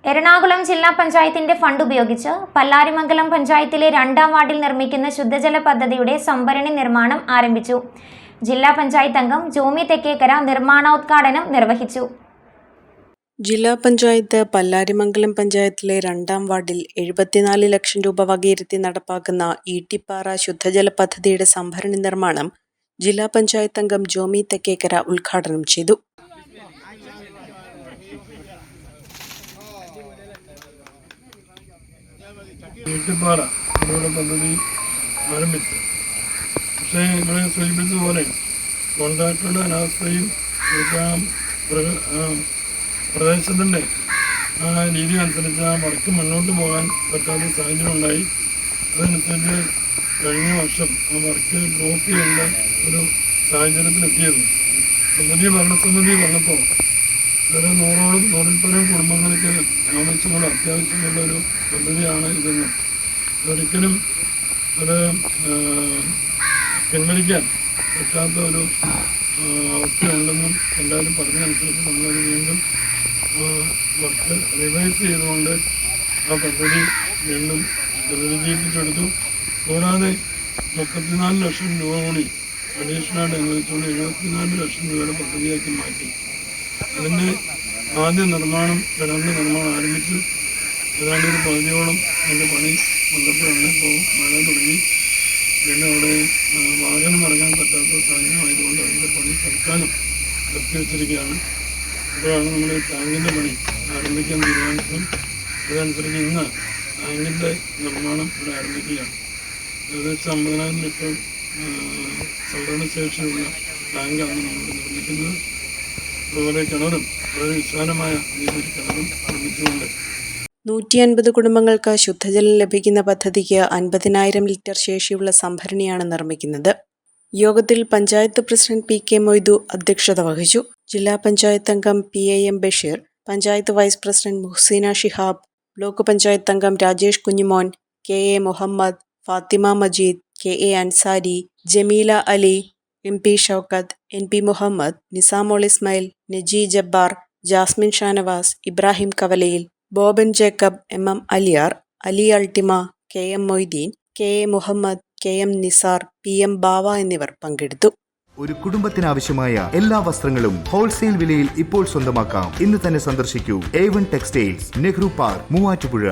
എറണാകുളം ജില്ലാ പഞ്ചായത്തിന്റെ ഫണ്ട് ഉപയോഗിച്ച് പല്ലാരിമംഗലം പഞ്ചായത്തിലെ 2ാം വാർഡിൽ നിർമ്മിക്കുന്ന ശുദ്ധജല പദ്ധതിയുടെ സംഭരണി നിർമ്മാണം ആരംഭിച്ചു. ജില്ലാ പഞ്ചായത്ത് അംഗം ജോമി തെക്കേക്കര നിർമ്മാണോദ്ഘാടനം നിർവഹിച്ചു. ജില്ലാ പഞ്ചായത്ത് പല്ലാരിമംഗലം പഞ്ചായത്തിലെ 2ാം വാർഡിൽ 74 ലക്ഷം രൂപ വകയിരുത്തി നടപ്പാക്കുന്ന ഈട്ടിപ്പാറ ശുദ്ധജല പദ്ധതിയുടെ സംഭരണി നിർമ്മാണം ജില്ലാ പഞ്ചായത്ത് അംഗം ജോമി തെക്കേക്കര ഉദ്ഘാടനം ചെയ്തു. ഈട്ടിപ്പാറ പദ്ധതി ആരംഭിച്ചു. പക്ഷേ ഇവിടെ സൂചിപ്പിച്ചതുപോലെ കോൺട്രാക്ടറുടെ അനാസ്ഥയും പ്രദേശത്തിൻ്റെ ആ രീതി അനുസരിച്ച് ആ വർക്ക് മുന്നോട്ട് പോകാൻ പറ്റാത്ത സാഹചര്യം ഉണ്ടായി. അതനുസരിച്ച് കഴിഞ്ഞ വർഷം ആ വർക്ക് ബ്ലോക്ക് ചെയ്യേണ്ട ഒരു സാഹചര്യത്തിലെത്തിയിരുന്നു. പുതിയ ഭരണസമിതി വന്നപ്പോൾ ഒരു 100-ൽ പരം കുടുംബങ്ങൾക്ക് ആവശ്യമുള്ള അത്യാവശ്യമുള്ളൊരു പദ്ധതിയാണ് ഇതെന്നും ഒരിക്കലും അത് പിൻവലിക്കാൻ പറ്റാത്ത ഒരു അവസ്ഥയുണ്ടെന്നും എല്ലാവരും പറഞ്ഞതനുസരിച്ച് നമ്മളത് വീണ്ടും വർക്ക് റിവൈസ് ചെയ്തുകൊണ്ട് ആ പദ്ധതി വീണ്ടും പുനരുജ്ജീവിപ്പിച്ചെടുത്തു. കൂടാതെ 34 ലക്ഷം രൂപ കൂടി അഡീഷണലായിട്ട് അനുവദിച്ചുകൊണ്ട് 74 ലക്ഷം രൂപയുടെ പദ്ധതിയാക്കി മാറ്റി. അതിൻ്റെ ആദ്യ നിർമ്മാണം കിണറിൻ്റെ നിർമ്മാണം ആരംഭിച്ചു. ഏതാണ്ട് ഒരു പകുതിയോളം അതിൻ്റെ പണി വന്നപ്പോഴാണ് ഇപ്പോൾ മഴ തുടങ്ങി. പിന്നെ അവിടെ വാഹനം ഇറങ്ങാൻ പറ്റാത്ത സാഹചര്യമായതുകൊണ്ട് അതിൻ്റെ പണി തൽക്കാലം നിർത്തിവെച്ചിരിക്കുകയാണ്. അപ്പോഴാണ് നമ്മൾ ടാങ്കിൻ്റെ പണി ആരംഭിക്കാൻ തീരുമാനിച്ചത്. അതനുസരിച്ച് ഇന്ന് ടാങ്കിൻ്റെ നിർമ്മാണം ഇവിടെ ആരംഭിക്കുകയാണ്. ഏകദേശം 50,000 ലിറ്റർ സംഭരണശേഷിയുള്ള ടാങ്കാണ് നമ്മൾ നിർമ്മിക്കുന്നത്. അതുപോലെ കിണറും വളരെ വിശാലമായ രീതിയിൽ കിണറും നിർമ്മിച്ചുകൊണ്ട് 150 കുടുംബങ്ങൾക്ക് ശുദ്ധജലം ലഭിക്കുന്ന പദ്ധതിക്ക് 50,000 ലിറ്റർ ശേഷിയുള്ള സംഭരണിയാണ് നിർമ്മിക്കുന്നത്. യോഗത്തിൽ panchayat president P K Moidu അധ്യക്ഷത വഹിച്ചു. ജില്ലാ പഞ്ചായത്ത് അംഗം PIM Basheer, panchayat vice president Muhsina Shihab, block panchayat അംഗം Rajesh Kunjumon, KA Muhammad, Fathima Majeed, KA Ansari, Jameela Ali, MP Shoukath, NP Muhammad, Nisamol Ismail, Naji Jabbar, Jasmin Shanavas, Ibrahim കവലയിൽ, ബോബൻ ജേക്കബ്, MM അലിയാർ, അലി അൾട്ടിമ, KM Moideen, KA Muhammad, KM Nisar, PM Bava എന്നിവർ പങ്കെടുത്തു. ഒരു കുടുംബത്തിനാവശ്യമായ എല്ലാ വസ്ത്രങ്ങളും ഹോൾസെയിൽ വിലയിൽ ഇപ്പോൾ സ്വന്തമാക്കാം. ഇന്ന് തന്നെ സന്ദർശിക്കൂ A1 textiles, Nehru park, Muvattupuzha.